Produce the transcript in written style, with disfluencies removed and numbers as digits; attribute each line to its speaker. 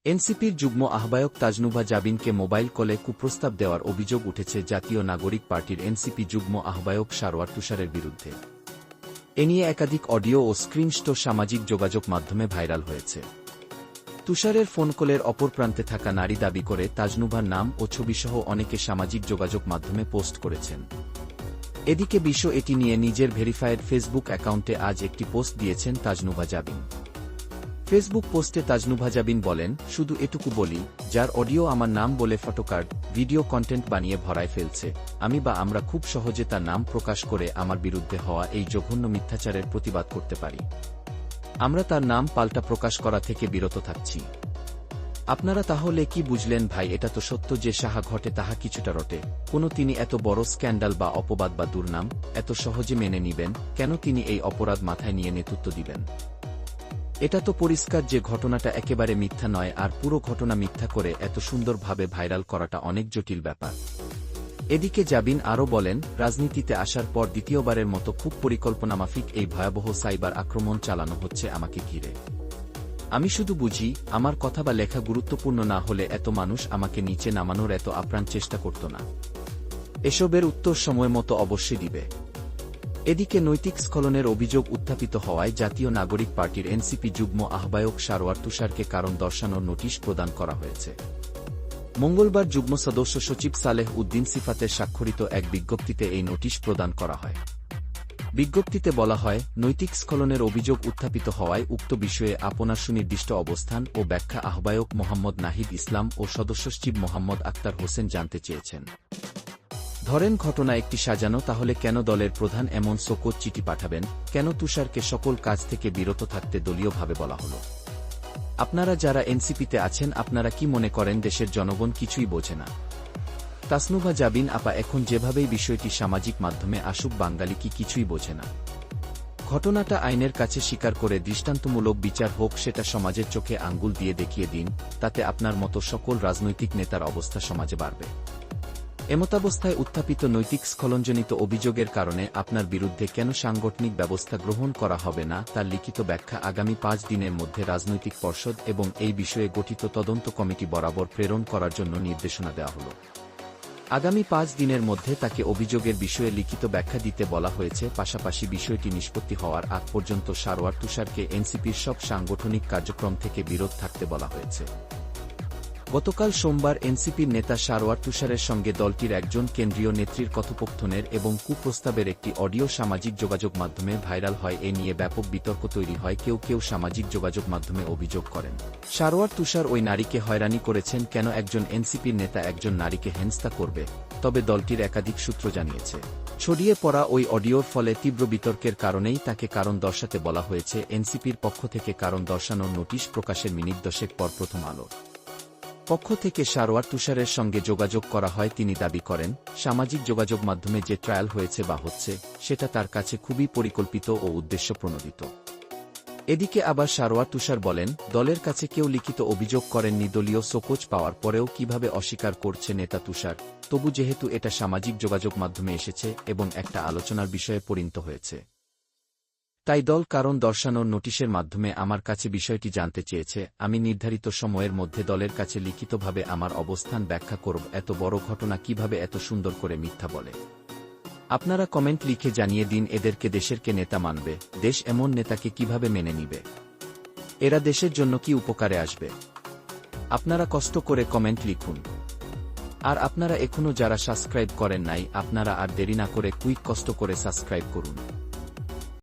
Speaker 1: এনসিপির যুগ্ম আহ্বায়ক তাজনুভা জাবিনকে মোবাইল কলে কুপ্রস্তাব দেওয়ার অভিযোগ উঠেছে জাতীয় নাগরিক পার্টির এনসিপি যুগ্ম আহ্বায়ক সারওয়ার তুষারের বিরুদ্ধে। এ নিয়ে একাধিক অডিও ও স্ক্রিনশট সামাজিক যোগাযোগ মাধ্যমে ভাইরাল হয়েছে। তুষারের ফোন কলের অপর প্রান্তে থাকা নারী দাবি করে তাজনুভার নাম ও ছবিসহ অনেকে সামাজিক যোগাযোগ মাধ্যমে পোস্ট করেছেন। এদিকে বিশ্ব এটি নিয়ে নিজের ভেরিফায়েড ফেসবুক অ্যাকাউন্টে আজ একটি পোস্ট দিয়েছেন তাজনুভা জাবিন। ফেসবুক পোস্টে তাজনুভা জাবিন বলেন, শুধু এটুকু বলি, যার অডিও আমার নাম বলে ফটোকার্ড, ভিডিও কন্টেন্ট বানিয়ে ভরায় ফেলছে, আমি বা আমরা খুব সহজে তার নাম প্রকাশ করে আমার বিরুদ্ধে হওয়া এই জঘন্য মিথ্যাচারের প্রতিবাদ করতে পারি। আমরা তার নাম পাল্টা প্রকাশ করা থেকে বিরত থাকছি। আপনারা তাহলে কি বুঝলেন ভাই? এটা তো সত্য যে সাহা ঘটে তাহা কিছুটা রটে। তিনি এত বড় স্ক্যান্ডাল বা অপবাদ বা দুর্নাম এত সহজে মেনে নিবেন কেন? তিনি এই অপরাধ মাথায় নিয়ে নেতৃত্ব দিবেন? এটা তো পরিষ্কার যে ঘটনাটা একেবারে মিথ্যা নয়, আর পুরো ঘটনা মিথ্যা করে এত সুন্দরভাবে ভাইরাল করাটা অনেক জটিল ব্যাপার। এদিকে জাবিন আরও বলেন, রাজনীতিতে আসার পর দ্বিতীয়বারের মতো খুব পরিকল্পনামাফিক এই ভয়াবহ সাইবার আক্রমণ চালানো হচ্ছে আমাকে ঘিরে। আমি শুধু বুঝি, আমার কথা বা লেখা গুরুত্বপূর্ণ না হলে এত মানুষ আমাকে নিচে নামানোর এত আপ্রাণ চেষ্টা করত না। এসবের উত্তর সময় মতো অবশ্যই দিবে। এদিকে নৈতিক স্খলনের অভিযোগ উত্থাপিত হওয়ায় জাতীয় নাগরিক পার্টির এনসিপি যুগ্ম আহ্বায়ক সারওয়ার তুষারকে কারণ দর্শানোর নোটিশ প্রদান করা হয়েছে। মঙ্গলবার যুগ্ম সদস্য সচিব সালেহ উদ্দিন সিফাতের স্বাক্ষরিত এক বিজ্ঞপ্তিতে এই নোটিশ প্রদান করা হয়। বিজ্ঞপ্তিতে বলা হয়, নৈতিক স্খলনের অভিযোগ উত্থাপিত হওয়ায় উক্ত বিষয়ে আপনার সুনির্দিষ্ট অবস্থান ও ব্যাখ্যা আহ্বায়ক মোহাম্মদ নাহিদ ইসলাম ও সদস্য সচিব মোহাম্মদ আক্তার হোসেন জানতে চেয়েছেন। ধরেন ঘটনা একটি সাজানো, তাহলে কেন দলের প্রধান এমন শোকজ চিঠি পাঠাবেন? কেন তুষারকে সকল কাজ থেকে বিরত থাকতে দলীয়ভাবে বলা হলো? আপনারা যারা এনসিপিতে আছেন আপনারা কি মনে করেন দেশের জনগণ কিছুই বোঝে না? তাজনুভা জাবিন আপা, এখন যেভাবেই বিষয়টি সামাজিক মাধ্যমে আসুক, বাঙালি কি কিছুই বোঝে না? ঘটনাটা আইনের কাছে স্বীকার করে দৃষ্টান্তমূলক বিচার হোক, সেটা সমাজের চোখে আঙ্গুল দিয়ে দেখিয়ে দিন, তাতে আপনার মতো সকল রাজনৈতিক নেতার অবস্থা সমাজে বাড়বে। এমতাবস্থায় উত্থাপিত নৈতিক স্খলনজনিত অভিযোগের কারণে আপনার বিরুদ্ধে কেন সাংগঠনিক ব্যবস্থা গ্রহণ করা হবে না, তার লিখিত ব্যাখ্যা আগামী 5 দিনের মধ্যে রাজনৈতিক পর্ষদ এবং এই বিষয়ে গঠিত তদন্ত কমিটি বরাবর প্রেরণ করার জন্য নির্দেশনা দেওয়া হল। আগামী 5 দিনের মধ্যে তাকে অভিযোগের বিষয়ে লিখিত ব্যাখ্যা দিতে বলা হয়েছে। পাশাপাশি বিষয়টি নিষ্পত্তি হওয়ার আগ পর্যন্ত সারওয়ার তুষারকে এনসিপির সব সাংগঠনিক কার্যক্রম থেকে বিরত থাকতে বলা হয়েছে। গতকাল সোমবার এনসিপির নেতা সারওয়ার তুষারের সঙ্গে দলটির একজন কেন্দ্রীয় নেত্রীর কথোপকথনের এবং কুপ্রস্তাবের একটি অডিও সামাজিক যোগাযোগ মাধ্যমে ভাইরাল হয়। এ নিয়ে ব্যাপক বিতর্ক তৈরি হয়। কেউ কেউ সামাজিক যোগাযোগ মাধ্যমে অভিযোগ করেন, সারওয়ার তুষার ওই নারীকে হয়রানি করেছেন। কেন একজন এনসিপির নেতা একজন নারীকে হেনস্থা করবে? তবে দলটির একাধিক সূত্র জানিয়েছে, ছড়িয়ে পড়া ওই অডিওর ফলে তীব্র বিতর্কের কারণেই তাকে কারণ দর্শাতে বলা হয়েছে। এনসিপির পক্ষ থেকে কারণ দর্শানোর নোটিশ প্রকাশের মিনিট 10 পর প্রথম আলো পক্ষ থেকে সারওয়ার তুষারের সঙ্গে যোগাযোগ করা হয়। তিনি দাবি করেন, সামাজিক যোগাযোগ মাধ্যমে যে ট্রায়াল হয়েছে বা হচ্ছে, সেটা তার কাছে খুবই পরিকল্পিত ও উদ্দেশ্যপ্রণোদিত। এদিকে আবার সারওয়ার তুষার বলেন, দলের কাছে কেউ লিখিত অভিযোগ করেননি। দলীয় শোকজ পাওয়ার পরেও কিভাবে অস্বীকার করছে নেতা তুষার? তবু যেহেতু এটা সামাজিক যোগাযোগ মাধ্যমে এসেছে এবং একটা আলোচনার বিষয়ে পরিণত হয়েছে, তাই দল কারণ দর্শানোর নোটিশের মাধ্যমে আমার কাছে বিষয়টি জানতে চেয়েছে। আমি নির্ধারিত সময়ের মধ্যে দলের কাছে লিখিতভাবে আমার অবস্থান ব্যাখ্যা করব। এত বড় ঘটনা কিভাবে এত সুন্দর করে মিথ্যা বলে? আপনারা কমেন্ট লিখে জানিয়ে দিন, এদেরকে দেশের কে নেতা মানবে? দেশ এমন নেতাকে কিভাবে মেনে নিবে? এরা দেশের জন্য কি উপকারে আসবে? আপনারা কষ্ট করে কমেন্ট লিখুন। আর আপনারা এখনো যারা সাবস্ক্রাইব করেন নাই, আপনারা আর দেরি না করে কুইক কষ্ট করে সাবস্ক্রাইব করুন।